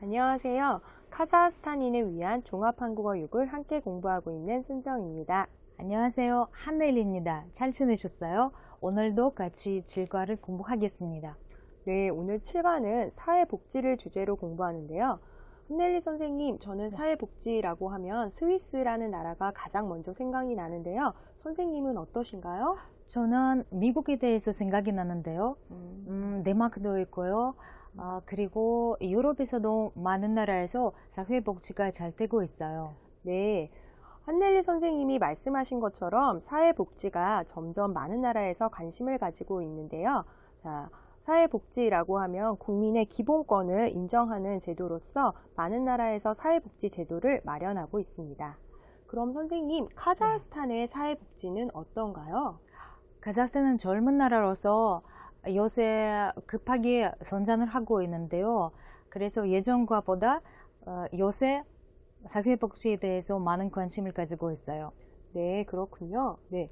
안녕하세요. 카자흐스탄인을 위한 종합한국어 6을 함께 공부하고 있는 순정입니다. 안녕하세요. 한내일입니다. 잘 지내셨어요? 오늘도 같이 7과를 공부하겠습니다. 네, 오늘 7과는 사회복지를 주제로 공부하는데요. 한넬리 선생님, 저는 사회복지라고 하면 스위스라는 나라가 가장 먼저 생각이 나는데요. 선생님은 어떠신가요? 저는 미국에 대해서 생각이 나는데요. 덴마크도 있고요. 그리고 유럽에서도 많은 나라에서 사회복지가 잘 되고 있어요. 네, 한넬리 선생님이 말씀하신 것처럼 사회복지가 점점 많은 나라에서 관심을 가지고 있는데요. 자, 사회복지라고 하면 국민의 기본권을 인정하는 제도로서 많은 나라에서 사회복지 제도를 마련하고 있습니다. 그럼 선생님, 카자흐스탄의 사회복지는 어떤가요? 카자흐스탄은 젊은 나라로서 요새 급하게 선전을 하고 있는데요. 그래서 예전과 보다 요새 사회복지에 대해서 많은 관심을 가지고 있어요. 네, 그렇군요. 네.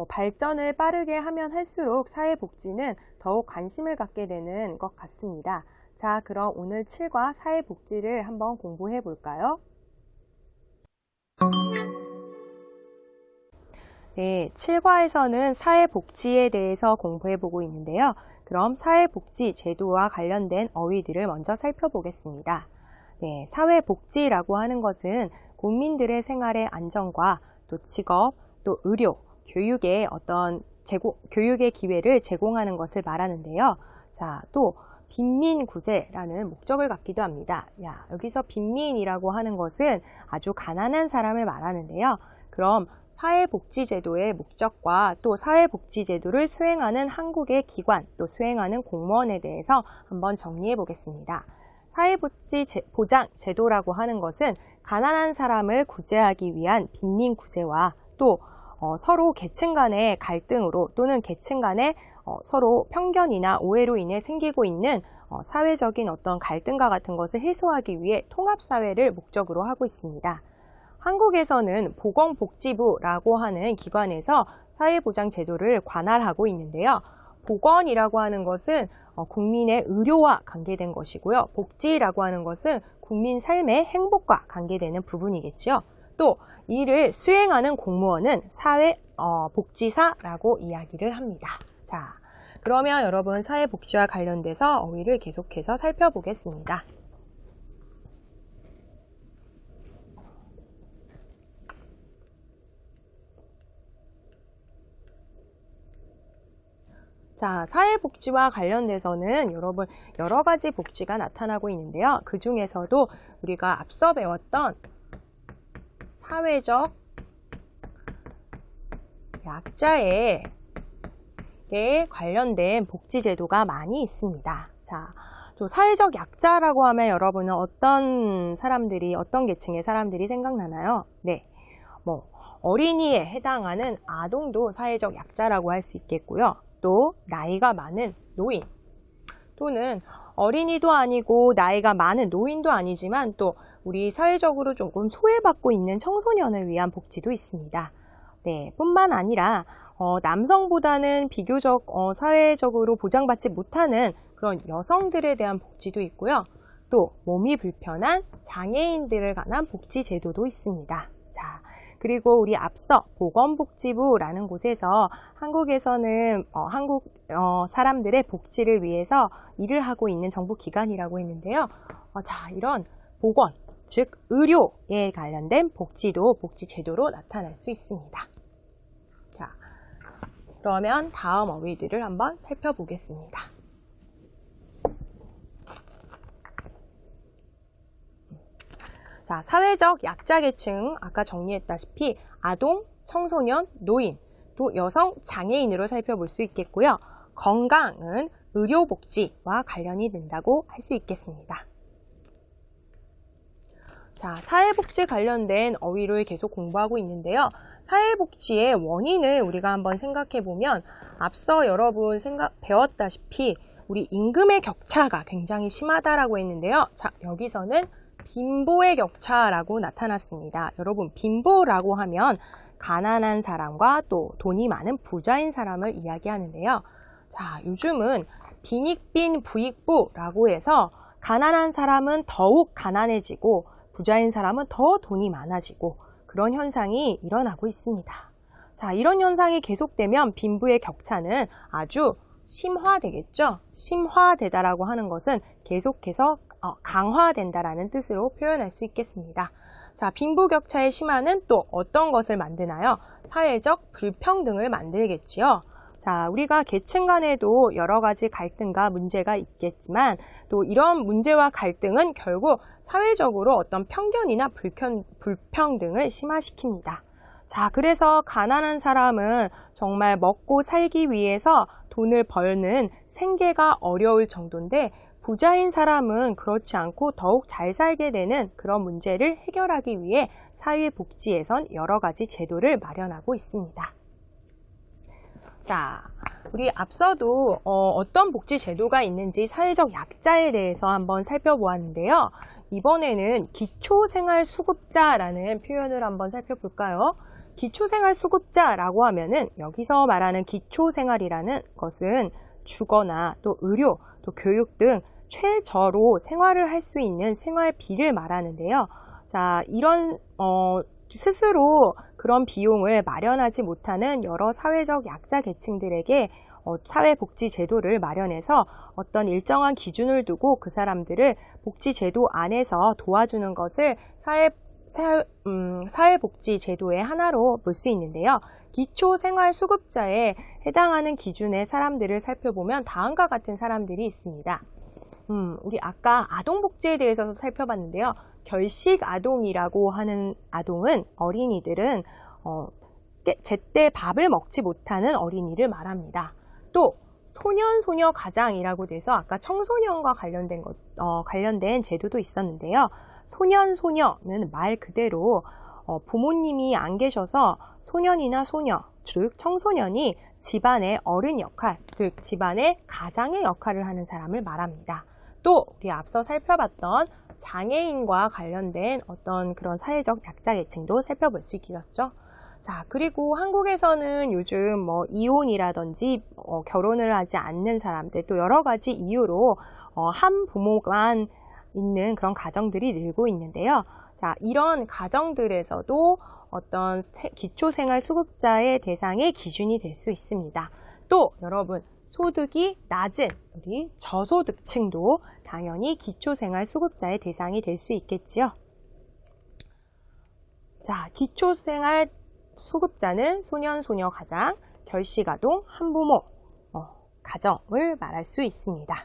발전을 빠르게 하면 할수록 사회복지는 더욱 관심을 갖게 되는 것 같습니다. 자, 그럼 오늘 7과 사회복지를 한번 공부해 볼까요? 네, 7과에서는 사회복지에 대해서 공부해 보고 있는데요. 그럼 사회복지 제도와 관련된 어휘들을 먼저 살펴보겠습니다. 네, 사회복지라고 하는 것은 국민들의 생활의 안정과 또 직업, 또 의료, 교육의 교육의 기회를 제공하는 것을 말하는데요. 자, 또 빈민구제라는 목적을 갖기도 합니다. 여기서 빈민이라고 하는 것은 아주 가난한 사람을 말하는데요. 그럼 사회복지제도의 목적과 또 사회복지제도를 수행하는 한국의 기관, 또 수행하는 공무원에 대해서 한번 정리해 보겠습니다. 사회복지보장제도라고 하는 것은 가난한 사람을 구제하기 위한 빈민구제와 또 서로 계층 간의 갈등으로 또는 계층 간의 서로 편견이나 오해로 인해 생기고 있는 사회적인 어떤 갈등과 같은 것을 해소하기 위해 통합사회를 목적으로 하고 있습니다. 한국에서는 보건복지부라고 하는 기관에서 사회보장제도를 관할하고 있는데요. 보건이라고 하는 것은 국민의 의료와 관계된 것이고요. 복지라고 하는 것은 국민 삶의 행복과 관계되는 부분이겠죠. 또 이를 수행하는 공무원은 사회복지사라고 이야기를 합니다. 자, 그러면 여러분 사회복지와 관련돼서 어휘를 계속해서 살펴보겠습니다. 자, 사회복지와 관련돼서는 여러분 여러 가지 복지가 나타나고 있는데요. 그 중에서도 우리가 앞서 배웠던 사회적 약자에 관련된 복지제도가 많이 있습니다. 자, 사회적 약자라고 하면 여러분은 어떤 계층의 사람들이 생각나나요? 네, 어린이에 해당하는 아동도 사회적 약자라고 할 수 있겠고요. 또 나이가 많은 노인 또는 어린이도 아니고 나이가 많은 노인도 아니지만 또 우리 사회적으로 조금 소외받고 있는 청소년을 위한 복지도 있습니다. 네, 뿐만 아니라 남성보다는 비교적 사회적으로 보장받지 못하는 그런 여성들에 대한 복지도 있고요. 또 몸이 불편한 장애인들을 관한 복지 제도도 있습니다. 자, 그리고 우리 앞서 보건복지부라는 곳에서 한국에서는 한국 사람들의 복지를 위해서 일을 하고 있는 정부기관이라고 했는데요. 자, 이런 보건, 즉 의료에 관련된 복지도 복지제도로 나타날 수 있습니다. 자, 그러면 다음 어휘들을 한번 살펴보겠습니다. 자, 사회적 약자계층 아까 정리했다시피 아동, 청소년, 노인, 또 여성, 장애인으로 살펴볼 수 있겠고요. 건강은 의료복지와 관련이 된다고 할 수 있겠습니다. 자, 사회복지 관련된 어휘를 계속 공부하고 있는데요. 사회복지의 원인을 우리가 한번 생각해 보면 앞서 여러분 배웠다시피 우리 임금의 격차가 굉장히 심하다라고 했는데요. 자, 여기서는 빈보의 격차라고 나타났습니다. 여러분, 빈보라고 하면 가난한 사람과 또 돈이 많은 부자인 사람을 이야기하는데요. 자, 요즘은 빈익빈 부익부라고 해서 가난한 사람은 더욱 가난해지고 부자인 사람은 더 돈이 많아지고 그런 현상이 일어나고 있습니다. 자, 이런 현상이 계속되면 빈부의 격차는 아주 심화되겠죠? 심화되다라고 하는 것은 계속해서 강화된다라는 뜻으로 표현할 수 있겠습니다. 자, 빈부 격차의 심화는 또 어떤 것을 만드나요? 사회적 불평등을 만들겠지요. 자, 우리가 계층 간에도 여러 가지 갈등과 문제가 있겠지만 또 이런 문제와 갈등은 결국 사회적으로 어떤 편견이나 불평등을 심화시킵니다. 자, 그래서 가난한 사람은 정말 먹고 살기 위해서 돈을 벌는 생계가 어려울 정도인데 부자인 사람은 그렇지 않고 더욱 잘 살게 되는 그런 문제를 해결하기 위해 사회복지에선 여러 가지 제도를 마련하고 있습니다. 자, 우리 앞서도 어떤 복지 제도가 있는지 사회적 약자에 대해서 한번 살펴보았는데요. 이번에는 기초생활수급자라는 표현을 한번 살펴볼까요? 기초생활수급자라고 하면은 여기서 말하는 기초생활이라는 것은 주거나 또 의료, 또 교육 등 최저로 생활을 할 수 있는 생활비를 말하는데요. 자, 이런 스스로 그런 비용을 마련하지 못하는 여러 사회적 약자 계층들에게 사회복지 제도를 마련해서 어떤 일정한 기준을 두고 그 사람들을 복지 제도 안에서 도와주는 것을 사회복지 제도의 하나로 볼 수 있는데요. 기초생활수급자에 해당하는 기준의 사람들을 살펴보면 다음과 같은 사람들이 있습니다. 우리 아까 아동복지에 대해서 살펴봤는데요. 결식아동이라고 하는 아동은 어린이들은 제때 밥을 먹지 못하는 어린이를 말합니다. 또 소년, 소녀 가장이라고 돼서 아까 청소년과 관련된 제도도 있었는데요. 소년, 소녀는 말 그대로 부모님이 안 계셔서 소년이나 소녀, 즉 청소년이 집안의 어른 역할, 즉 집안의 가장의 역할을 하는 사람을 말합니다. 또 우리 앞서 살펴봤던 장애인과 관련된 어떤 그런 사회적 약자 계층도 살펴볼 수 있겠죠. 자, 그리고 한국에서는 요즘 이혼이라든지 결혼을 하지 않는 사람들, 또 여러 가지 이유로 한 부모만 있는 그런 가정들이 늘고 있는데요. 자, 이런 가정들에서도 어떤 기초생활수급자의 대상의 기준이 될 수 있습니다. 또 여러분, 소득이 낮은 우리 저소득층도 당연히 기초생활수급자의 대상이 될 수 있겠지요. 자, 기초생활수급자는 소년, 소녀 가장, 결식아동, 한부모 가정을 말할 수 있습니다.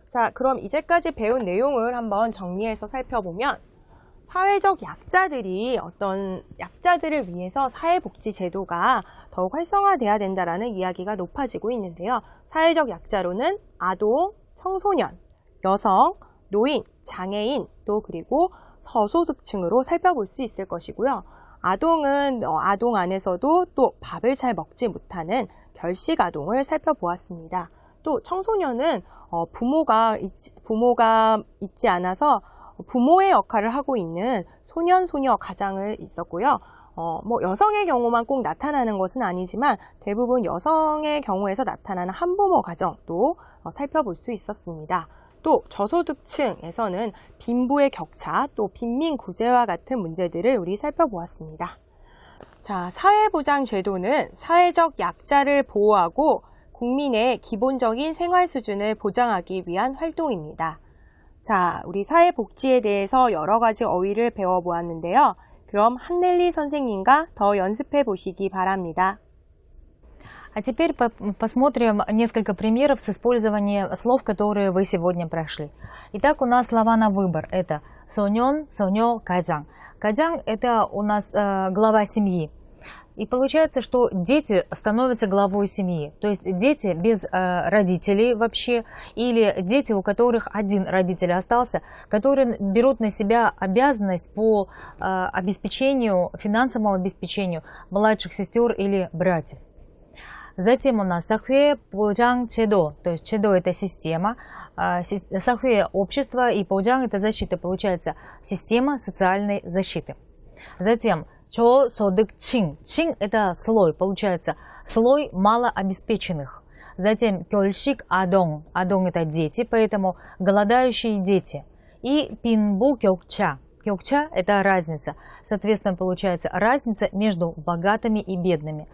자, 그럼 이제까지 배운 내용을 한번 정리해서 살펴보면 사회적 약자들이 어떤 약자들을 위해서 사회복지 제도가 더욱 활성화돼야 된다라는 이야기가 높아지고 있는데요. 사회적 약자로는 아동, 청소년, 여성, 노인, 장애인, 또 그리고 저소득층으로 살펴볼 수 있을 것이고요. 아동은 아동 안에서도 또 밥을 잘 먹지 못하는 결식아동을 살펴보았습니다. 또 청소년은 부모가 있지 않아서 부모의 역할을 하고 있는 소년, 소녀 가장을 있었고요. 여성의 경우만 꼭 나타나는 것은 아니지만 대부분 여성의 경우에서 나타나는 한부모 가정도 살펴볼 수 있었습니다. 또 저소득층에서는 빈부의 격차, 또 빈민구제와 같은 문제들을 우리 살펴보았습니다. 자, 사회보장제도는 사회적 약자를 보호하고 국민의 기본적인 생활 수준을 보장하기 위한 활동입니다. 자, 우리 사회복지에 대해서 여러 가지 어휘를 배워보았는데요. 그럼 한넬리 선생님과 더 연습해 보시기 바랍니다. А теперь посмотрим несколько примеров с использованием слов, которые вы сегодня прошли. Итак, у нас слова на выбор. Это со년, со녀, 가장. 가장 – это у нас глава семьи. И получается, что дети становятся главой семьи. То есть дети без родителей вообще, или дети, у которых один родитель остался, которые берут на себя обязанность по обеспечению, финансовому обеспечению младших сестер или братьев. Затем у нас сахве поджанг чедо, то есть чедо это система, сахве общество и поджанг это защита, получается система социальной защиты. Затем чосодыкчин, чин это слой, получается слой малообеспеченных. затем 결식 아동, 아동 это дети, поэтому голодающие дети. И 빈부 격차, 격차 это разница, соответственно получается разница между богатыми и бедными.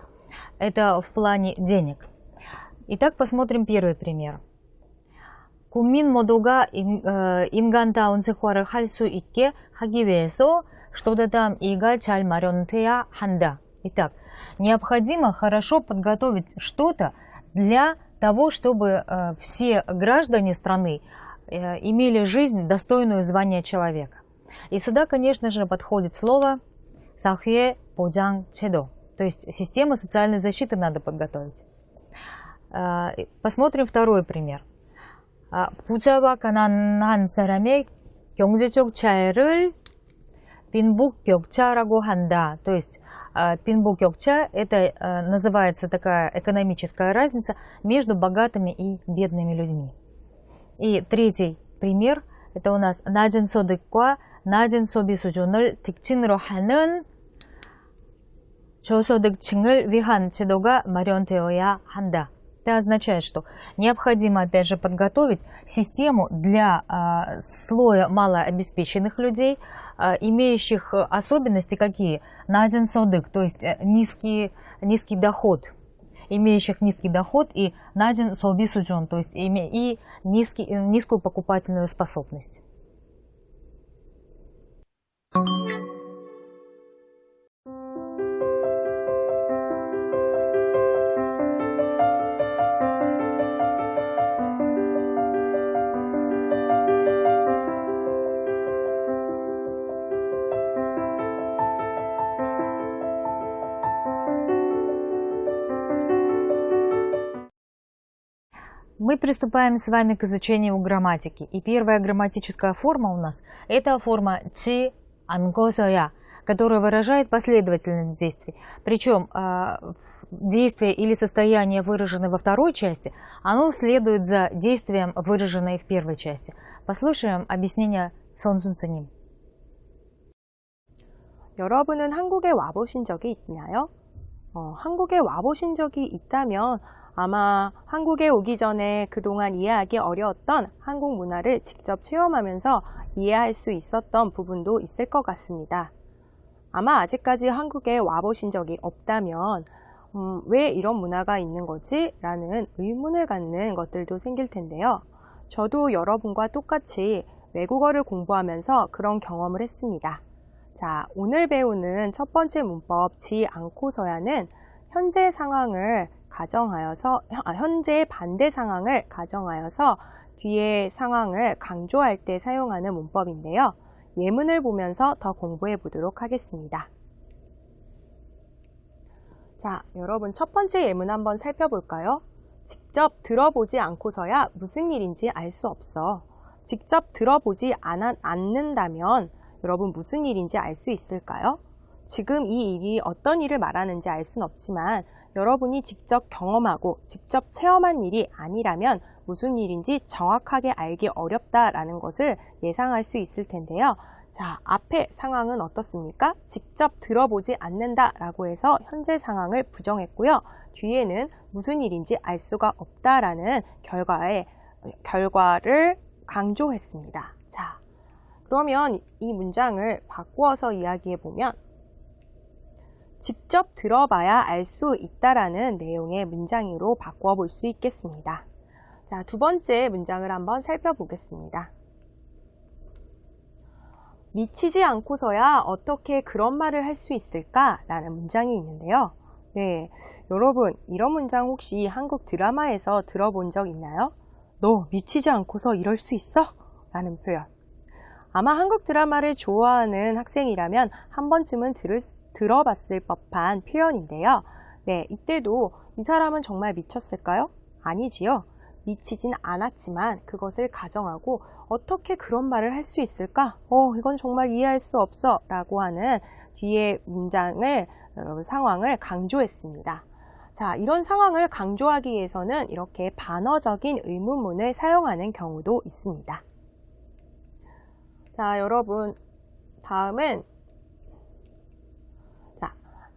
Это в плане денег. Итак, посмотрим первый пример. 국민 모두가 인간다운 생활을 할 수 있게 하기 위해서 что-то там 이가 잘 마련돼야 한다. Итак, необходимо хорошо подготовить что-то для того, чтобы все граждане страны имели жизнь, достойную звания человека. И сюда, конечно же, подходит слово 사회 보장 제도, то есть система социальной защиты надо подготовить. Посмотрим второй пример. 부자와 가난한 사람의 경제적 차이를 빈부격차라고 한다. То есть 빈부격차 это называется такая экономическая разница между богатыми и бедными людьми. И третий пример это у нас 낮은 소득과 낮은 소비 수준을 특징으로 하는 저소득층을 위한 제도가 마련되어야 한다. Это означает, что необходимо, опять же, подготовить систему для слоя малообеспеченных людей, имеющих особенности какие? 낮은 소득, то есть низкий доход, имеющих низкий доход, и 낮은 소비 수준, то есть и низкую покупательную способность. Мы приступаем с вами к изучению грамматики. И первая грамматическая форма у нас – это форма «чи анкосоя», которая выражает последовательность действий. Причем действие или состояние, выраженное во второй части, оно следует за действием, выраженное в первой части. Послушаем объяснение 선 선생님. 여러분은 한국에 와보신 적이 있나요? 한국에 와보신 적이 있다면 아마 한국에 오기 전에 그동안 이해하기 어려웠던 한국 문화를 직접 체험하면서 이해할 수 있었던 부분도 있을 것 같습니다. 아마 아직까지 한국에 와보신 적이 없다면 왜 이런 문화가 있는 거지? 라는 의문을 갖는 것들도 생길 텐데요. 저도 여러분과 똑같이 외국어를 공부하면서 그런 경험을 했습니다. 자, 오늘 배우는 첫 번째 문법 지 않고서야는 현재 상황을 가정하여서 현재의 반대 상황을 가정하여서 뒤의 상황을 강조할 때 사용하는 문법인데요. 예문을 보면서 더 공부해 보도록 하겠습니다. 자, 여러분 첫 번째 예문 한번 살펴볼까요? 직접 들어보지 않고서야 무슨 일인지 알 수 없어. 직접 들어보지 않는다면 여러분 무슨 일인지 알 수 있을까요? 지금 이 일이 어떤 일을 말하는지 알 수는 없지만 여러분이 직접 경험하고 직접 체험한 일이 아니라면 무슨 일인지 정확하게 알기 어렵다라는 것을 예상할 수 있을 텐데요. 자, 앞에 상황은 어떻습니까? 직접 들어보지 않는다라고 해서 현재 상황을 부정했고요. 뒤에는 무슨 일인지 알 수가 없다라는 결과를 강조했습니다. 자, 그러면 이 문장을 바꾸어서 이야기해 보면 직접 들어봐야 알 수 있다라는 내용의 문장으로 바꿔 볼 수 있겠습니다. 자, 두 번째 문장을 한번 살펴보겠습니다. 미치지 않고서야 어떻게 그런 말을 할 수 있을까? 라는 문장이 있는데요. 네, 여러분 이런 문장 혹시 한국 드라마에서 들어본 적 있나요? 너 미치지 않고서 이럴 수 있어? 라는 표현. 아마 한국 드라마를 좋아하는 학생이라면 한 번쯤은 들어봤을 법한 표현인데요. 네, 이때도 이 사람은 정말 미쳤을까요? 아니지요. 미치진 않았지만 그것을 가정하고 어떻게 그런 말을 할 수 있을까? 이건 정말 이해할 수 없어 라고 하는 뒤에 문장을, 상황을 강조했습니다. 자, 이런 상황을 강조하기 위해서는 이렇게 반어적인 의문문을 사용하는 경우도 있습니다. 자, 여러분 다음은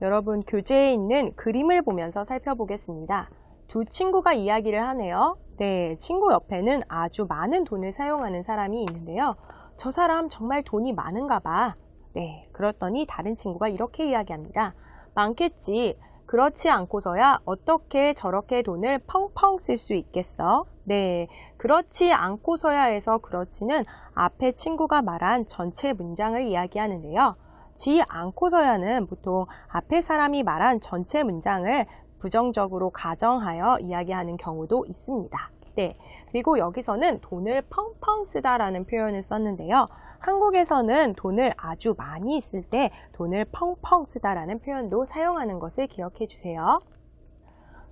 여러분 교재에 있는 그림을 보면서 살펴보겠습니다. 두 친구가 이야기를 하네요. 네, 친구 옆에는 아주 많은 돈을 사용하는 사람이 있는데요. 저 사람 정말 돈이 많은가 봐. 네, 그랬더니 다른 친구가 이렇게 이야기합니다. 많겠지. 그렇지 않고서야 어떻게 저렇게 돈을 펑펑 쓸 수 있겠어? 네, 그렇지 않고서야 해서 그렇지는 앞에 친구가 말한 전체 문장을 이야기하는데요. 지 않고서야는 보통 앞에 사람이 말한 전체 문장을 부정적으로 가정하여 이야기하는 경우도 있습니다. 네, 그리고 여기서는 돈을 펑펑 쓰다라는 표현을 썼는데요. 한국에서는 돈을 아주 많이 쓸 때 돈을 펑펑 쓰다라는 표현도 사용하는 것을 기억해 주세요.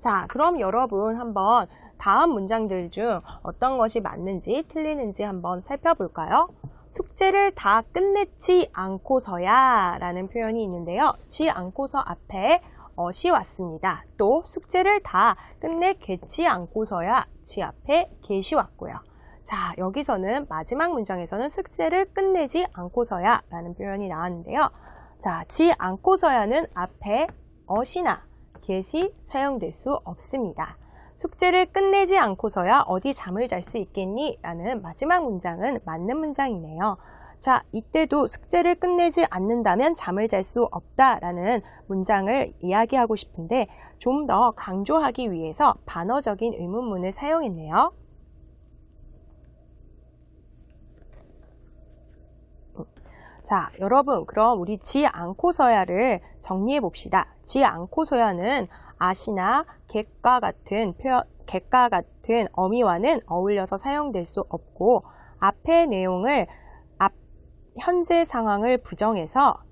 자, 그럼 여러분 한번 다음 문장들 중 어떤 것이 맞는지 틀리는지 한번 살펴볼까요? 숙제를 다 끝냈지 않고서야 라는 표현이 있는데요. 지 않고서 앞에 시 왔습니다. 또 숙제를 다 끝내겠지 않고서야 지 앞에 get이 왔고요. 자, 여기서는 마지막 문장에서는 숙제를 끝내지 않고서야 라는 표현이 나왔는데요. 자, 지 않고서야는 앞에 어시나 get이 사용될 수 없습니다. 숙제를 끝내지 않고서야 어디 잠을 잘 수 있겠니? 라는 마지막 문장은 맞는 문장이네요. 자, 이때도 숙제를 끝내지 않는다면 잠을 잘 수 없다라는 문장을 이야기하고 싶은데 좀 더 강조하기 위해서 반어적인 의문문을 사용했네요. 자, 여러분, 그럼 우리 지 않고서야를 정리해 봅시다. 지 않고서야는 아시나 get과 같은 어미와는 어울려서 사용될 수 없고 앞의 내용을 현재 상황을 부정해서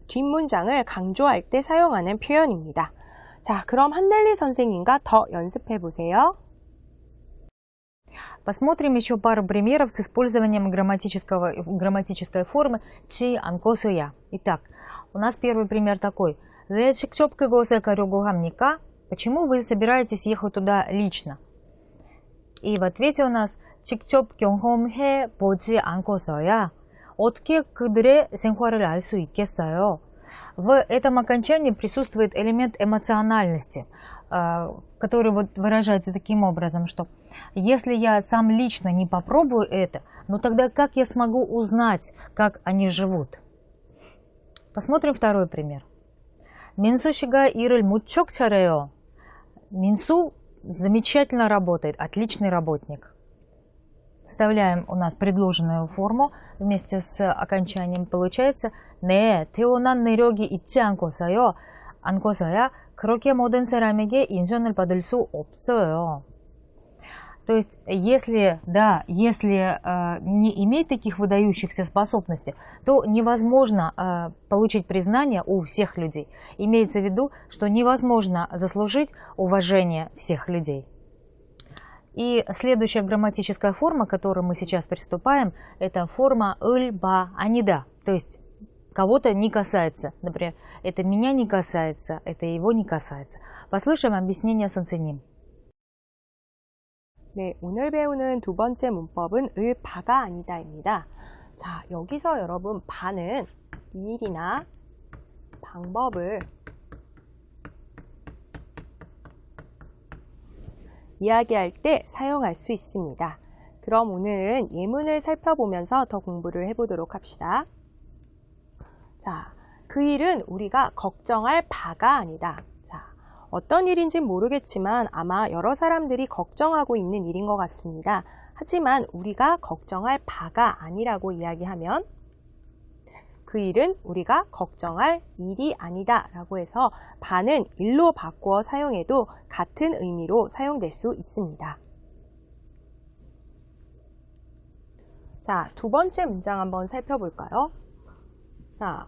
뒷문장을 강조할 때 사용하는 표현입니다. 자, 그럼 한델리 선생님과 더 연습해 보세요. Посмотрим еще пару примеров с использованием грамматической формы чи анкосуя. Итак, у нас первый пример такой. 왜 직접 그곳에 가려고 합니까? Почему вы собираетесь ехать туда лично? И в ответе у нас 직접 경험해 보지 않고서야 어떻게 그들의 생활을 알 수 있겠어요? В этом окончании присутствует элемент эмоциональности, который выражается таким образом, что если я сам лично не попробую это, ну тогда как я смогу узнать, как они живут? Посмотрим второй пример. 민수 씨가 일을 무척 잘해요. 민수 замечательно работает, отличный работник. Вставляем у нас предложенную форму вместе с окончанием. Получается 네, 태어난 내력이 있지 않고서야 그렇게 모든 사람에게 인정을 받을 수 없어요. То есть, если не иметь таких выдающихся способностей, то невозможно получить признание у всех людей. Имеется в виду, что невозможно заслужить уважение всех людей. И следующая грамматическая форма, к которой мы сейчас приступаем, это форма 을, ба, 아니다. То есть, кого-то не касается. Например, это меня не касается, это его не касается. Послушаем объяснение 선생님. 네, 오늘 배우는 두 번째 문법은 을, 바가 아니다입니다. 자, 여기서 여러분 바는 일이나 방법을 이야기할 때 사용할 수 있습니다. 그럼 오늘은 예문을 살펴보면서 더 공부를 해보도록 합시다. 자, 그 일은 우리가 걱정할 바가 아니다. 자, 어떤 일인지 모르겠지만 아마 여러 사람들이 걱정하고 있는 일인 것 같습니다. 하지만 우리가 걱정할 바가 아니라고 이야기하면 그 일은 우리가 걱정할 일이 아니다 라고 해서 바는 일로 바꾸어 사용해도 같은 의미로 사용될 수 있습니다. 자, 두 번째 문장 한번 살펴볼까요? 자,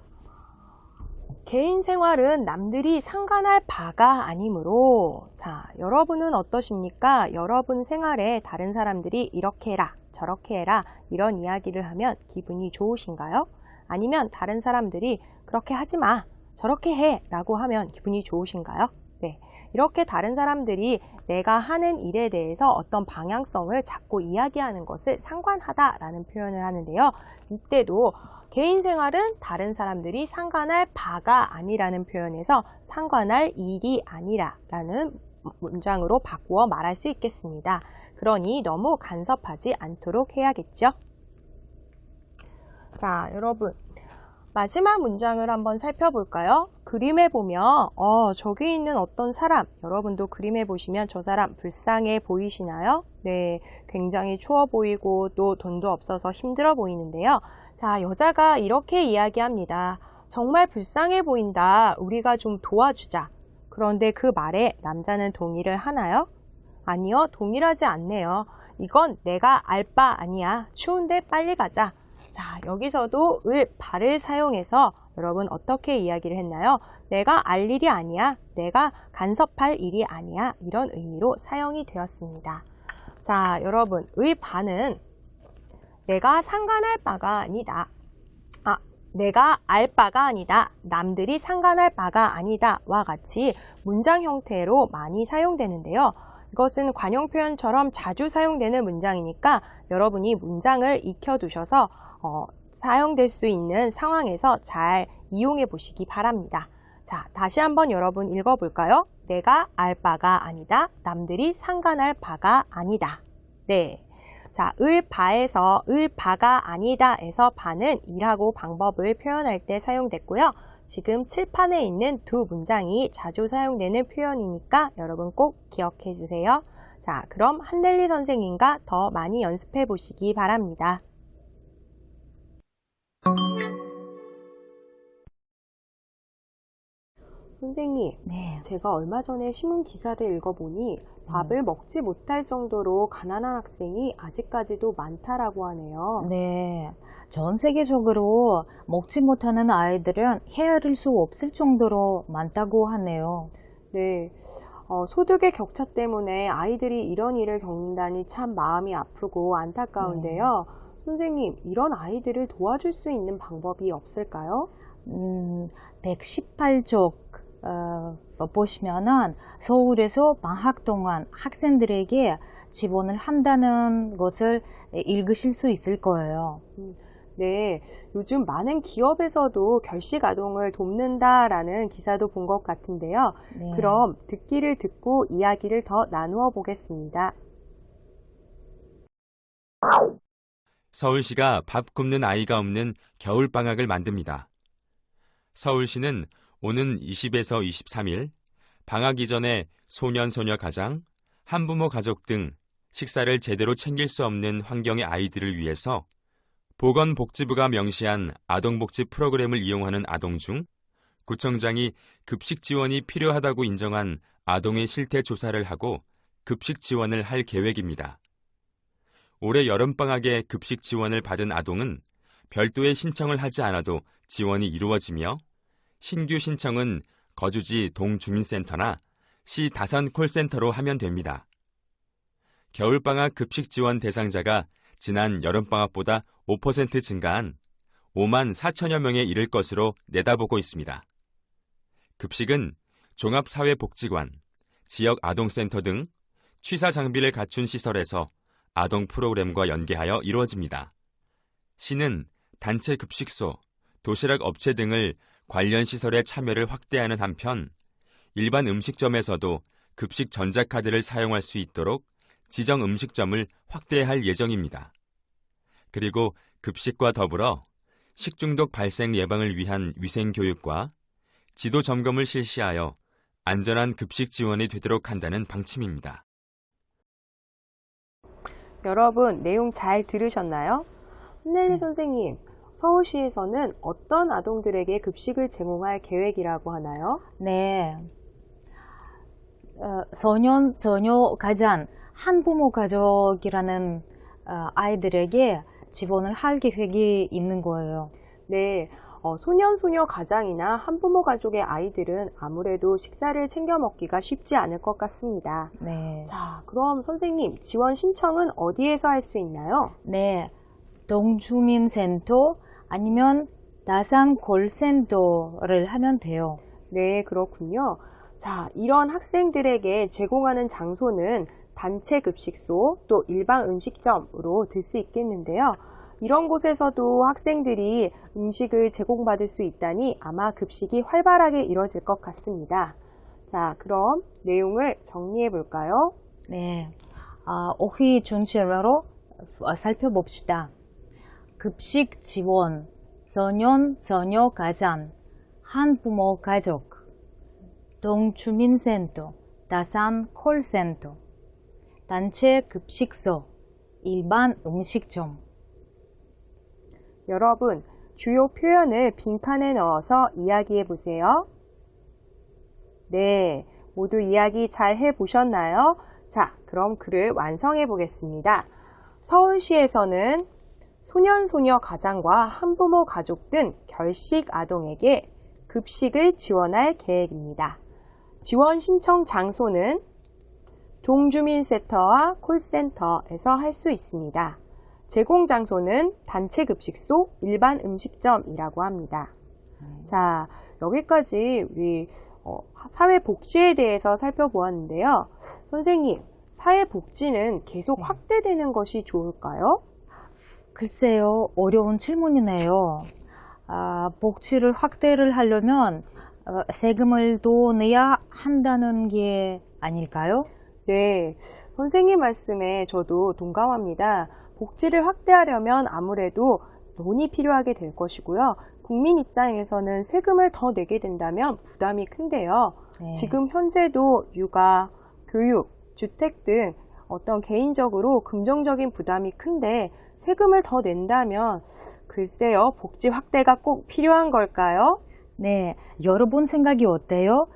개인 생활은 남들이 상관할 바가 아니므로 자, 여러분은 어떠십니까? 여러분 생활에 다른 사람들이 이렇게 해라, 저렇게 해라 이런 이야기를 하면 기분이 좋으신가요? 아니면 다른 사람들이 그렇게 하지 마, 저렇게 해 라고 하면 기분이 좋으신가요? 네, 이렇게 다른 사람들이 내가 하는 일에 대해서 어떤 방향성을 자꾸 이야기하는 것을 상관하다 라는 표현을 하는데요. 이때도 개인 생활은 다른 사람들이 상관할 바가 아니라는 표현에서 상관할 일이 아니라 라는 문장으로 바꾸어 말할 수 있겠습니다. 그러니 너무 간섭하지 않도록 해야겠죠? 자, 여러분. 마지막 문장을 한번 살펴볼까요? 그림에 보면 저기 있는 어떤 사람, 여러분도 그림에 보시면 저 사람 불쌍해 보이시나요? 네, 굉장히 추워 보이고 또 돈도 없어서 힘들어 보이는데요. 자, 여자가 이렇게 이야기합니다. 정말 불쌍해 보인다. 우리가 좀 도와주자. 그런데 그 말에 남자는 동의를 하나요? 아니요, 동의하지 않네요. 이건 내가 알 바 아니야. 추운데 빨리 가자. 자, 여기서도 을, 바를 사용해서 여러분 어떻게 이야기를 했나요? 내가 알 일이 아니야. 내가 간섭할 일이 아니야. 이런 의미로 사용이 되었습니다. 자, 여러분, 의 바는 내가 상관할 바가 아니다. 내가 알 바가 아니다. 남들이 상관할 바가 아니다. 와 같이 문장 형태로 많이 사용되는데요. 이것은 관용 표현처럼 자주 사용되는 문장이니까 여러분이 문장을 익혀두셔서 사용될 수 있는 상황에서 잘 이용해 보시기 바랍니다. 자, 다시 한번 여러분 읽어볼까요? 내가 알 바가 아니다. 남들이 상관할 바가 아니다. 네. 자, 을 바에서 을 바가 아니다에서 바는 이라고 방법을 표현할 때 사용됐고요. 지금 칠판에 있는 두 문장이 자주 사용되는 표현이니까 여러분 꼭 기억해 주세요. 자, 그럼 한넬리 선생님과 더 많이 연습해 보시기 바랍니다. 선생님, 네. 제가 얼마 전에 신문 기사를 읽어보니 밥을 먹지 못할 정도로 가난한 학생이 아직까지도 많다라고 하네요. 네. 전 세계적으로 먹지 못하는 아이들은 헤아릴 수 없을 정도로 많다고 하네요. 네. 소득의 격차 때문에 아이들이 이런 일을 겪는다니 참 마음이 아프고 안타까운데요. 선생님, 이런 아이들을 도와줄 수 있는 방법이 없을까요? 118쪽 보시면은 서울에서 방학 동안 학생들에게 지원을 한다는 것을 읽으실 수 있을 거예요. 네, 요즘 많은 기업에서도 결식 아동을 돕는다라는 기사도 본 것 같은데요. 네. 그럼 듣기를 듣고 이야기를 더 나누어 보겠습니다. 서울시가 밥 굶는 아이가 없는 겨울방학을 만듭니다. 서울시는 오는 20에서 23일 방학 이전에 소년, 소녀 가장, 한부모 가족 등 식사를 제대로 챙길 수 없는 환경의 아이들을 위해서 보건복지부가 명시한 아동복지 프로그램을 이용하는 아동 중 구청장이 급식 지원이 필요하다고 인정한 아동의 실태 조사를 하고 급식 지원을 할 계획입니다. 올해 여름방학에 급식 지원을 받은 아동은 별도의 신청을 하지 않아도 지원이 이루어지며 신규 신청은 거주지 동주민센터나 시 다산 콜센터로 하면 됩니다. 겨울방학 급식 지원 대상자가 지난 여름방학보다 5% 증가한 5만 4천여 명에 이를 것으로 내다보고 있습니다. 급식은 종합사회복지관, 지역 아동센터 등 취사 장비를 갖춘 시설에서 아동 프로그램과 연계하여 이루어집니다. 시는 단체 급식소, 도시락 업체 등을 관련 시설에 참여를 확대하는 한편 일반 음식점에서도 급식 전자카드를 사용할 수 있도록 지정 음식점을 확대할 예정입니다. 그리고 급식과 더불어 식중독 발생 예방을 위한 위생교육과 지도 점검을 실시하여 안전한 급식 지원이 되도록 한다는 방침입니다. 여러분, 내용 잘 들으셨나요? 한넬리 선생님, 서울시에서는 어떤 아동들에게 급식을 제공할 계획이라고 하나요? 네. 소년, 소녀 가장, 한부모 가족이라는 아이들에게 지원을 할 계획이 있는 거예요. 네, 소년, 소녀 가장이나 한부모 가족의 아이들은 아무래도 식사를 챙겨 먹기가 쉽지 않을 것 같습니다. 네. 자, 그럼 선생님, 지원 신청은 어디에서 할 수 있나요? 네. 동주민센터 아니면 다산 콜센터를 하면 돼요. 네, 그렇군요. 자, 이런 학생들에게 제공하는 장소는 단체 급식소 또 일반 음식점으로 들 수 있겠는데요. 이런 곳에서도 학생들이 음식을 제공받을 수 있다니 아마 급식이 활발하게 이뤄질 것 같습니다. 자, 그럼 내용을 정리해 볼까요? 네, 오희 준실로 살펴봅시다. 급식 지원, 전년 전혀 가장, 한부모 가족, 동주민센터, 다산 콜센터, 단체 급식소, 일반 음식점. 여러분, 주요 표현을 빈칸에 넣어서 이야기해 보세요. 네, 모두 이야기 잘 해보셨나요? 자, 그럼 글을 완성해 보겠습니다. 서울시에서는 소년소녀 가장과 한부모 가족 등 결식 아동에게 급식을 지원할 계획입니다. 지원 신청 장소는 동주민센터와 콜센터에서 할 수 있습니다. 제공 장소는 단체 급식소, 일반 음식점이라고 합니다. 자, 여기까지 우리 사회복지에 대해서 살펴보았는데요. 선생님, 사회복지는 계속 확대되는 것이 좋을까요? 글쎄요, 어려운 질문이네요. 복지를 확대를 하려면 세금을 더 내야 한다는 게 아닐까요? 네, 선생님 말씀에 저도 동감합니다. 복지를 확대하려면 아무래도 돈이 필요하게 될 것이고요. 국민 입장에서는 세금을 더 내게 된다면 부담이 큰데요. 네. 지금 현재도 육아, 교육, 주택 등 어떤 개인적으로 긍정적인 부담이 큰데 세금을 더 낸다면 글쎄요, 복지 확대가 꼭 필요한 걸까요? 네, 여러분 생각이 어때요?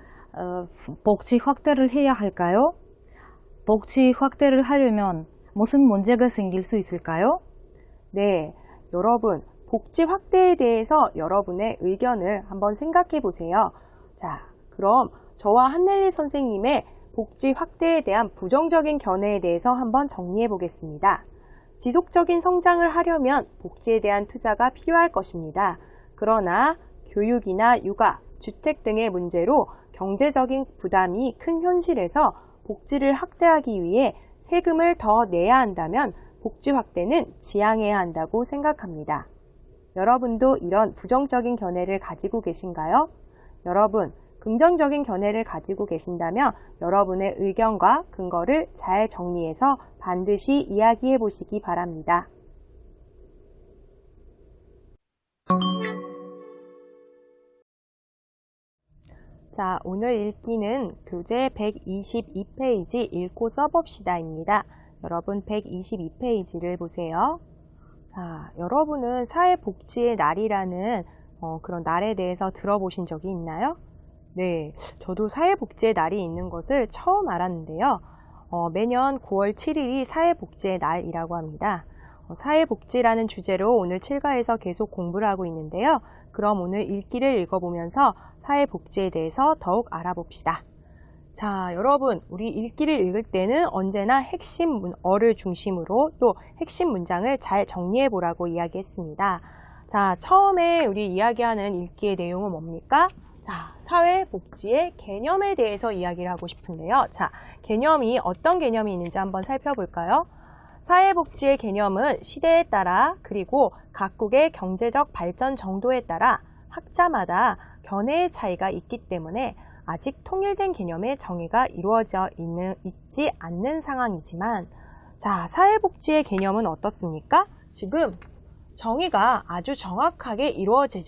복지 확대를 해야 할까요? 복지 확대를 하려면 무슨 문제가 생길 수 있을까요? 네, 여러분, 복지 확대에 대해서 여러분의 의견을 한번 생각해 보세요. 자, 그럼 저와 한넬리 선생님의 복지 확대에 대한 부정적인 견해에 대해서 한번 정리해 보겠습니다. 지속적인 성장을 하려면 복지에 대한 투자가 필요할 것입니다. 그러나 교육이나 육아, 주택 등의 문제로 경제적인 부담이 큰 현실에서 복지를 확대하기 위해 세금을 더 내야 한다면 복지 확대는 지양해야 한다고 생각합니다. 여러분도 이런 부정적인 견해를 가지고 계신가요? 여러분, 긍정적인 견해를 가지고 계신다면 여러분의 의견과 근거를 잘 정리해서 반드시 이야기해 보시기 바랍니다. 자, 오늘 읽기는 교재 122페이지 읽고 써봅시다입니다. 여러분 122페이지를 보세요. 자, 여러분은 사회복지의 날이라는 그런 날에 대해서 들어보신 적이 있나요? 네, 저도 사회복지의 날이 있는 것을 처음 알았는데요. 매년 9월 7일이 사회복지의 날이라고 합니다. 사회복지라는 주제로 오늘 7과에서 계속 공부를 하고 있는데요. 그럼 오늘 읽기를 읽어보면서 사회복지에 대해서 더욱 알아봅시다. 자, 여러분, 우리 읽기를 읽을 때는 언제나 핵심 어를 중심으로 또 핵심 문장을 잘 정리해 보라고 이야기했습니다. 자, 처음에 우리 이야기하는 읽기의 내용은 뭡니까? 자, 사회복지의 개념에 대해서 이야기를 하고 싶은데요. 자, 개념이 어떤 개념이 있는지 한번 살펴볼까요? 사회복지의 개념은 시대에 따라 그리고 각국의 경제적 발전 정도에 따라 학자마다 견해의 차이가 있기 때문에 아직 통일된 개념의 정의가 이루어져 있지 않는 상황이지만, 자, 사회복지의 개념은 어떻습니까? 지금 정의가 아주 정확하게 이루어져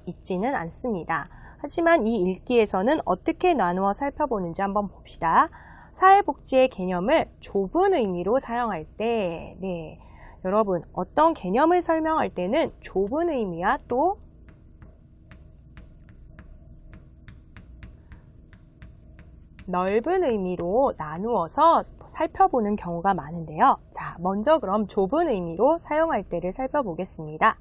있지는 않습니다. 하지만 이 읽기에서는 어떻게 나누어 살펴보는지 한번 봅시다. 사회복지의 개념을 좁은 의미로 사용할 때, 네, 여러분, 어떤 개념을 설명할 때는 좁은 의미와 또 넓은 의미로 나누어서 살펴보는 경우가 많은데요. 자, 먼저 그럼 좁은 의미로 사용할 때를 살펴보겠습니다.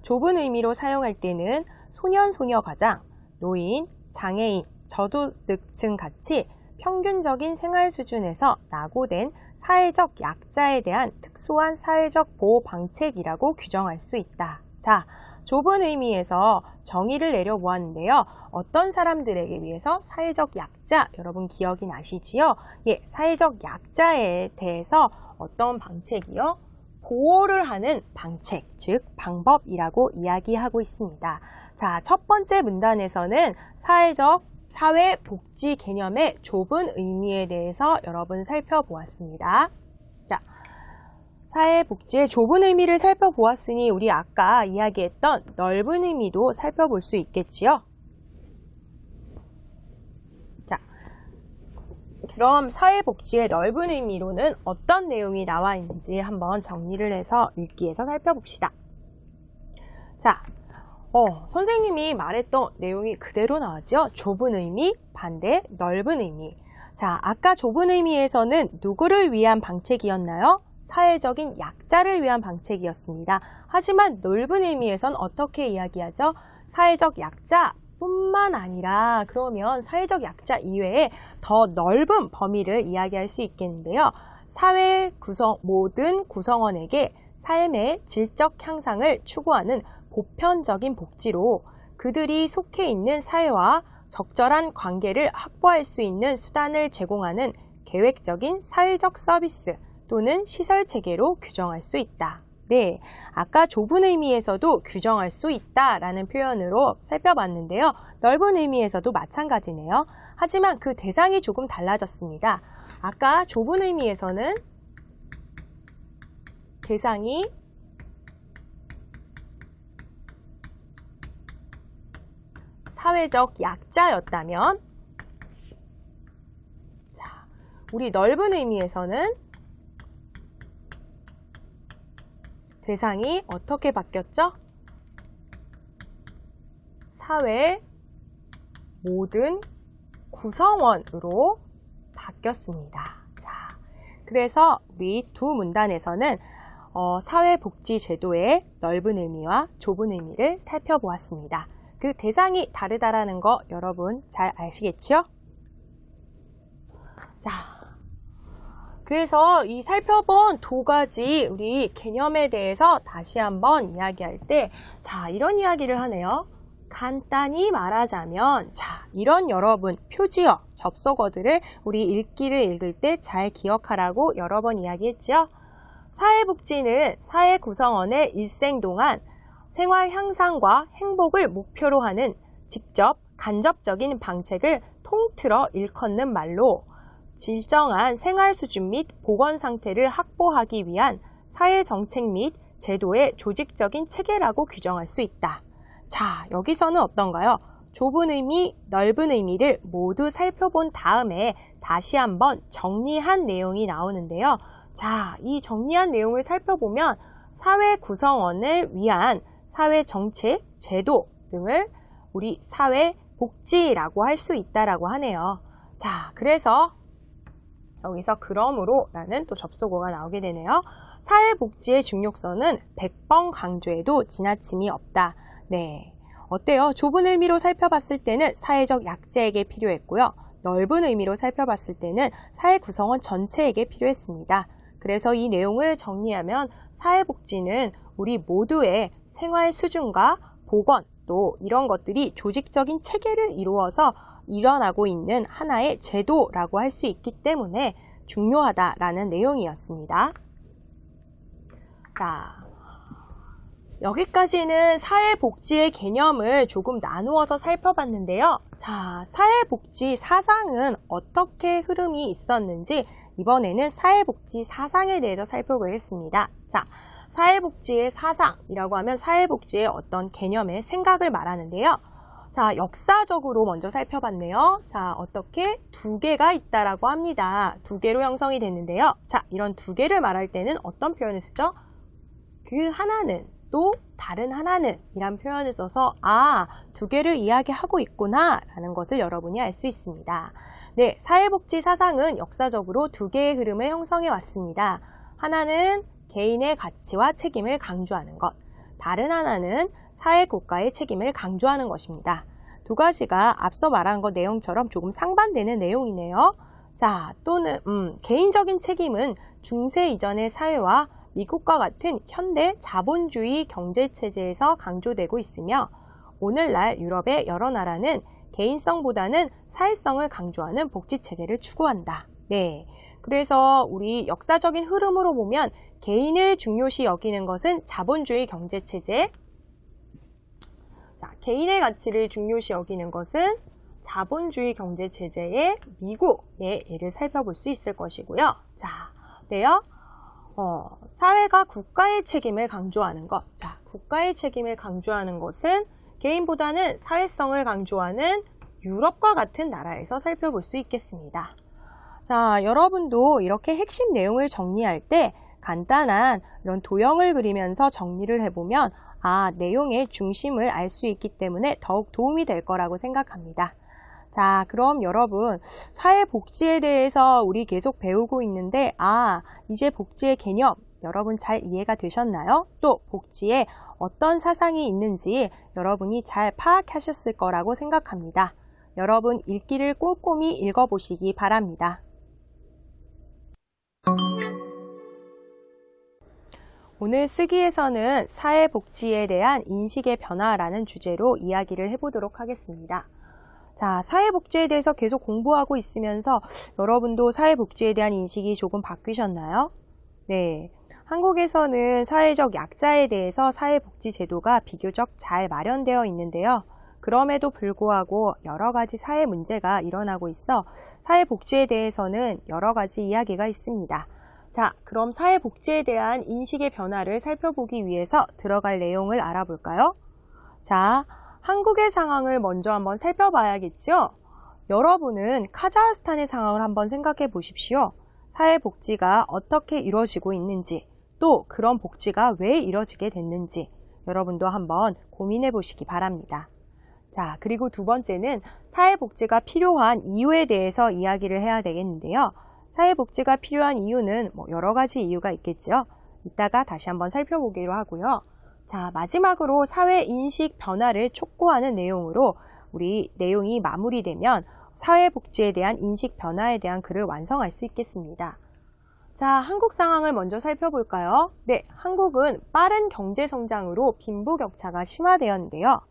좁은 의미로 사용할 때는 소년, 소녀 가장, 노인, 장애인, 저소득층 같이 평균적인 생활 수준에서 낙오된 사회적 약자에 대한 특수한 사회적 보호 방책이라고 규정할 수 있다. 자, 좁은 의미에서 정의를 내려보았는데요. 어떤 사람들에게 위해서 사회적 약자, 여러분 기억이 나시지요? 예, 사회적 약자에 대해서 어떤 방책이요? 보호를 하는 방책, 즉 방법이라고 이야기하고 있습니다. 자, 첫 번째 문단에서는 사회적 사회복지 개념의 좁은 의미에 대해서 여러분 살펴보았습니다. 자, 사회복지의 좁은 의미를 살펴보았으니 우리 아까 이야기했던 넓은 의미도 살펴볼 수 있겠지요? 자, 그럼 사회복지의 넓은 의미로는 어떤 내용이 나와 있는지 한번 정리를 해서 읽기에서 살펴봅시다. 자, 선생님이 말했던 내용이 그대로 나왔죠? 좁은 의미, 반대 넓은 의미. 자, 아까 좁은 의미에서는 누구를 위한 방책이었나요? 사회적인 약자를 위한 방책이었습니다. 하지만 넓은 의미에선 어떻게 이야기하죠? 사회적 약자뿐만 아니라 그러면 사회적 약자 이외에 더 넓은 범위를 이야기할 수 있겠는데요. 사회 모든 구성원에게 삶의 질적 향상을 추구하는 보편적인 복지로 그들이 속해 있는 사회와 적절한 관계를 확보할 수 있는 수단을 제공하는 계획적인 사회적 서비스 또는 시설 체계로 규정할 수 있다. 네, 아까 좁은 의미에서도 규정할 수 있다라는 표현으로 살펴봤는데요. 넓은 의미에서도 마찬가지네요. 하지만 그 대상이 조금 달라졌습니다. 아까 좁은 의미에서는 대상이 사회적 약자였다면, 자, 우리 넓은 의미에서는 대상이 어떻게 바뀌었죠? 사회 모든 구성원으로 바뀌었습니다. 자, 그래서 우리 두 문단에서는 사회복지제도의 넓은 의미와 좁은 의미를 살펴보았습니다. 그 대상이 다르다라는 거 여러분 잘 아시겠죠? 자, 그래서 이 살펴본 두 가지 우리 개념에 대해서 다시 한번 이야기할 때, 자, 이런 이야기를 하네요. 간단히 말하자면, 자, 이런 여러분 표지어, 접속어들을 우리 읽기를 읽을 때 잘 기억하라고 여러 번 이야기했죠? 사회복지는 사회 구성원의 일생 동안 생활 향상과 행복을 목표로 하는 직접, 간접적인 방책을 통틀어 일컫는 말로 일정한 생활 수준 및 보건 상태를 확보하기 위한 사회 정책 및 제도의 조직적인 체계라고 규정할 수 있다. 자, 여기서는 어떤가요? 좁은 의미, 넓은 의미를 모두 살펴본 다음에 다시 한번 정리한 내용이 나오는데요. 자, 이 정리한 내용을 살펴보면 사회 구성원을 위한 사회 정책, 제도 등을 우리 사회 복지라고 할 수 있다라고 하네요. 자, 그래서 여기서 그러므로 라는 또 접속어가 나오게 되네요. 사회복지의 중요성은 100번 강조해도 지나침이 없다. 네, 어때요? 좁은 의미로 살펴봤을 때는 사회적 약자에게 필요했고요. 넓은 의미로 살펴봤을 때는 사회 구성원 전체에게 필요했습니다. 그래서 이 내용을 정리하면 사회복지는 우리 모두의 생활 수준과 보건 또 이런 것들이 조직적인 체계를 이루어서 일어나고 있는 하나의 제도라고 할 수 있기 때문에 중요하다라는 내용이었습니다. 자, 여기까지는 사회복지의 개념을 조금 나누어서 살펴봤는데요. 자, 사회복지 사상은 어떻게 흐름이 있었는지 이번에는 사회복지 사상에 대해서 살펴보겠습니다. 자, 사회복지의 사상이라고 하면 사회복지의 어떤 개념의 생각을 말하는데요. 자, 역사적으로 먼저 살펴봤네요. 자, 어떻게 두 개가 있다라고 합니다. 두 개로 형성이 됐는데요. 자, 이런 두 개를 말할 때는 어떤 표현을 쓰죠? 그 하나는 또 다른 하나는 이란 표현을 써서 두 개를 이야기하고 있구나 라는 것을 여러분이 알 수 있습니다. 네, 사회복지 사상은 역사적으로 두 개의 흐름을 형성해 왔습니다. 하나는 개인의 가치와 책임을 강조하는 것, 다른 하나는 사회국가의 책임을 강조하는 것입니다. 두 가지가 앞서 말한 것 내용처럼 조금 상반되는 내용이네요. 자, 또는 개인적인 책임은 중세 이전의 사회와 미국과 같은 현대 자본주의 경제체제에서 강조되고 있으며 오늘날 유럽의 여러 나라는 개인성보다는 사회성을 강조하는 복지체계를 추구한다. 네, 그래서 우리 역사적인 흐름으로 보면 개인을 중요시 여기는 것은 자본주의 경제체제, 자, 개인의 가치를 중요시 여기는 것은 자본주의 경제 체제의 미국의 예를 살펴볼 수 있을 것이고요. 자, 네요. 사회가 국가의 책임을 강조하는 것. 자, 국가의 책임을 강조하는 것은 개인보다는 사회성을 강조하는 유럽과 같은 나라에서 살펴볼 수 있겠습니다. 자, 여러분도 이렇게 핵심 내용을 정리할 때 간단한 이런 도형을 그리면서 정리를 해보면 내용의 중심을 알 수 있기 때문에 더욱 도움이 될 거라고 생각합니다. 자, 그럼 여러분, 사회복지에 대해서 우리 계속 배우고 있는데 이제 복지의 개념 여러분 잘 이해가 되셨나요? 또 복지에 어떤 사상이 있는지 여러분이 잘 파악하셨을 거라고 생각합니다. 여러분 읽기를 꼼꼼히 읽어보시기 바랍니다. 오늘 쓰기에서는 사회복지에 대한 인식의 변화라는 주제로 이야기를 해보도록 하겠습니다. 자, 사회복지에 대해서 계속 공부하고 있으면서 여러분도 사회복지에 대한 인식이 조금 바뀌셨나요? 네. 한국에서는 사회적 약자에 대해서 사회복지 제도가 비교적 잘 마련되어 있는데요. 그럼에도 불구하고 여러 가지 사회 문제가 일어나고 있어 사회복지에 대해서는 여러 가지 이야기가 있습니다. 자, 그럼 사회복지에 대한 인식의 변화를 살펴보기 위해서 들어갈 내용을 알아볼까요? 자, 한국의 상황을 먼저 한번 살펴봐야겠죠? 여러분은 카자흐스탄의 상황을 한번 생각해 보십시오. 사회복지가 어떻게 이루어지고 있는지, 또 그런 복지가 왜 이루어지게 됐는지 여러분도 한번 고민해 보시기 바랍니다. 자, 그리고 두 번째는 사회복지가 필요한 이유에 대해서 이야기를 해야 되겠는데요. 사회복지가 필요한 이유는 여러 가지 이유가 있겠죠. 이따가 다시 한번 살펴보기로 하고요. 자, 마지막으로 사회인식 변화를 촉구하는 내용으로 우리 내용이 마무리되면 사회복지에 대한 인식 변화에 대한 글을 완성할 수 있겠습니다. 자, 한국 상황을 먼저 살펴볼까요? 네, 한국은 빠른 경제 성장으로 빈부격차가 심화되었는데요.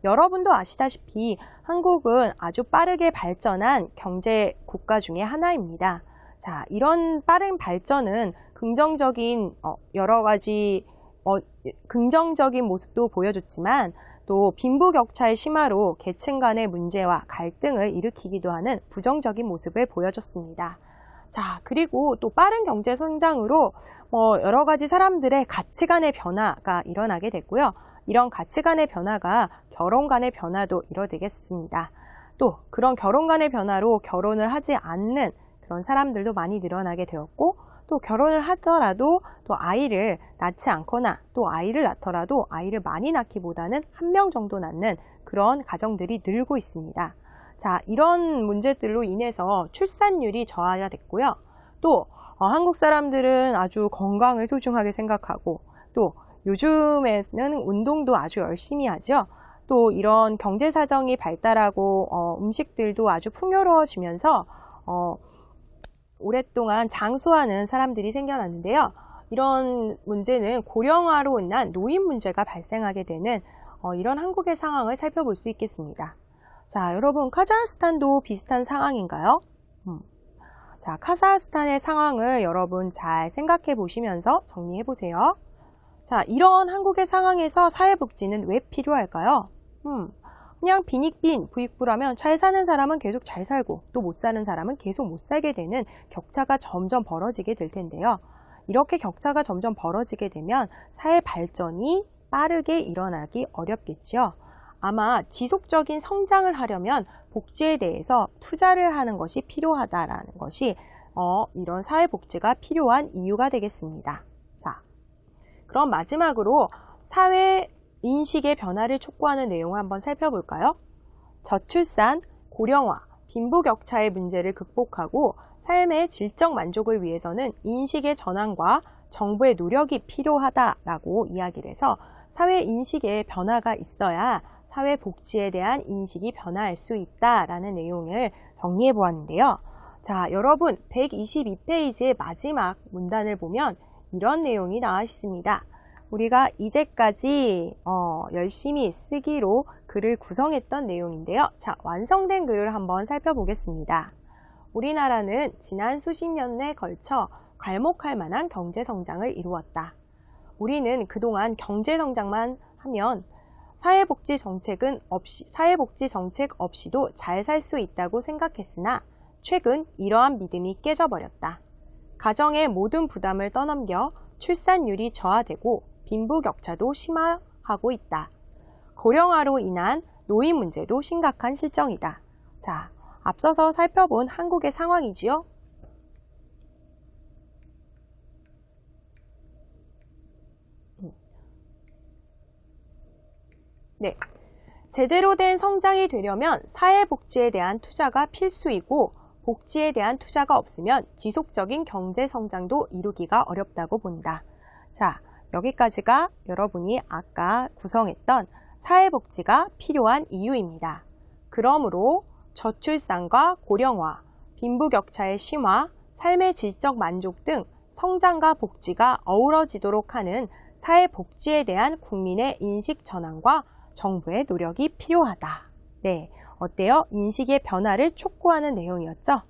여러분도 아시다시피 한국은 아주 빠르게 발전한 경제 국가 중에 하나입니다. 자, 이런 빠른 발전은 긍정적인 여러 가지 긍정적인 모습도 보여줬지만 또 빈부격차의 심화로 계층 간의 문제와 갈등을 일으키기도 하는 부정적인 모습을 보여줬습니다. 자, 그리고 또 빠른 경제 성장으로 여러 가지 사람들의 가치관의 변화가 일어나게 됐고요. 이런 가치관의 변화가 결혼 간의 변화도 이뤄지겠습니다. 또 그런 결혼 간의 변화로 결혼을 하지 않는 그런 사람들도 많이 늘어나게 되었고, 또 결혼을 하더라도 또 아이를 낳지 않거나 또 아이를 낳더라도 아이를 많이 낳기보다는 한 명 정도 낳는 그런 가정들이 늘고 있습니다. 자, 이런 문제들로 인해서 출산율이 저하가 됐고요. 또 한국 사람들은 아주 건강을 소중하게 생각하고, 또 요즘에는 운동도 아주 열심히 하죠. 또 이런 경제 사정이 발달하고 음식들도 아주 풍요로워지면서 오랫동안 장수하는 사람들이 생겨났는데요. 이런 문제는 고령화로 인한 노인 문제가 발생하게 되는 이런 한국의 상황을 살펴볼 수 있겠습니다. 자, 여러분 카자흐스탄도 비슷한 상황인가요? 자, 카자흐스탄의 상황을 여러분 잘 생각해 보시면서 정리해 보세요. 자, 이런 한국의 상황에서 사회복지는 왜 필요할까요? 그냥 빈익빈 부익부라면 잘 사는 사람은 계속 잘 살고 또 못 사는 사람은 계속 못 살게 되는 격차가 점점 벌어지게 될 텐데요. 이렇게 격차가 점점 벌어지게 되면 사회 발전이 빠르게 일어나기 어렵겠죠. 아마 지속적인 성장을 하려면 복지에 대해서 투자를 하는 것이 필요하다라는 것이 이런 사회복지가 필요한 이유가 되겠습니다. 자, 그럼 마지막으로 사회 인식의 변화를 촉구하는 내용을 한번 살펴볼까요? 저출산, 고령화, 빈부격차의 문제를 극복하고 삶의 질적 만족을 위해서는 인식의 전환과 정부의 노력이 필요하다라고 이야기를 해서 사회 인식의 변화가 있어야 사회 복지에 대한 인식이 변화할 수 있다라는 내용을 정리해 보았는데요. 자, 여러분 122페이지의 마지막 문단을 보면 이런 내용이 나와 있습니다. 우리가 이제까지 열심히 쓰기로 글을 구성했던 내용인데요. 자, 완성된 글을 한번 살펴보겠습니다. 우리나라는 지난 수십 년에 걸쳐 괄목할 만한 경제 성장을 이루었다. 우리는 그동안 경제 성장만 하면 사회복지 정책 없이도 잘 살 수 있다고 생각했으나 최근 이러한 믿음이 깨져버렸다. 가정의 모든 부담을 떠넘겨 출산율이 저하되고 빈부격차도 심화하고 있다. 고령화로 인한 노인 문제도 심각한 실정이다. 자, 앞서서 살펴본 한국의 상황이지요. 네. 제대로 된 성장이 되려면 사회복지에 대한 투자가 필수이고 복지에 대한 투자가 없으면 지속적인 경제 성장도 이루기가 어렵다고 본다. 자, 여기까지가 여러분이 아까 구성했던 사회복지가 필요한 이유입니다. 그러므로 저출산과 고령화, 빈부격차의 심화, 삶의 질적 만족 등 성장과 복지가 어우러지도록 하는 사회복지에 대한 국민의 인식 전환과 정부의 노력이 필요하다. 네, 어때요? 인식의 변화를 촉구하는 내용이었죠?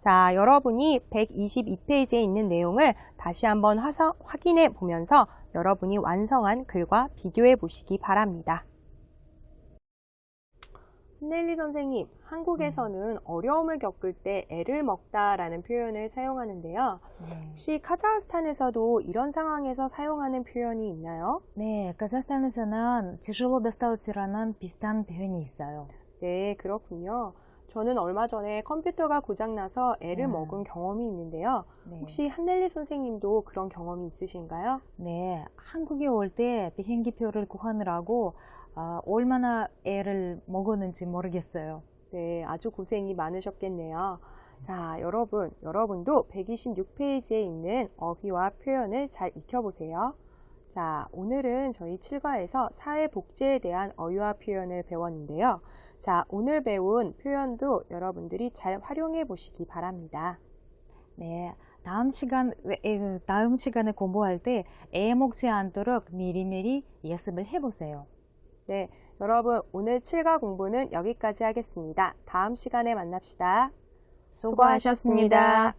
자, 여러분이 122페이지에 있는 내용을 다시 한번 확인해 보면서 여러분이 완성한 글과 비교해 보시기 바랍니다. 넬리 선생님, 한국에서는 어려움을 겪을 때 애를 먹다라는 표현을 사용하는데요. 혹시 카자흐스탄에서도 이런 상황에서 사용하는 표현이 있나요? 네, 카자흐스탄에서는 tяжело достал지라는 비슷한 표현이 있어요. 네, 그렇군요. 저는 얼마 전에 컴퓨터가 고장나서 애를 먹은 경험이 있는데요. 네. 혹시 한넬리 선생님도 그런 경험이 있으신가요? 네, 한국에 올 때 비행기표를 구하느라고 얼마나 애를 먹었는지 모르겠어요. 네, 아주 고생이 많으셨겠네요. 자, 여러분도 126페이지에 있는 어휘와 표현을 잘 익혀보세요. 자, 오늘은 저희 7과에서 사회복지에 대한 어휘와 표현을 배웠는데요. 자, 오늘 배운 표현도 여러분들이 잘 활용해 보시기 바랍니다. 네, 다음 시간에 공부할 때 애 먹지 않도록 미리미리 연습을 해보세요. 네, 여러분 오늘 7과 공부는 여기까지 하겠습니다. 다음 시간에 만납시다. 수고하셨습니다.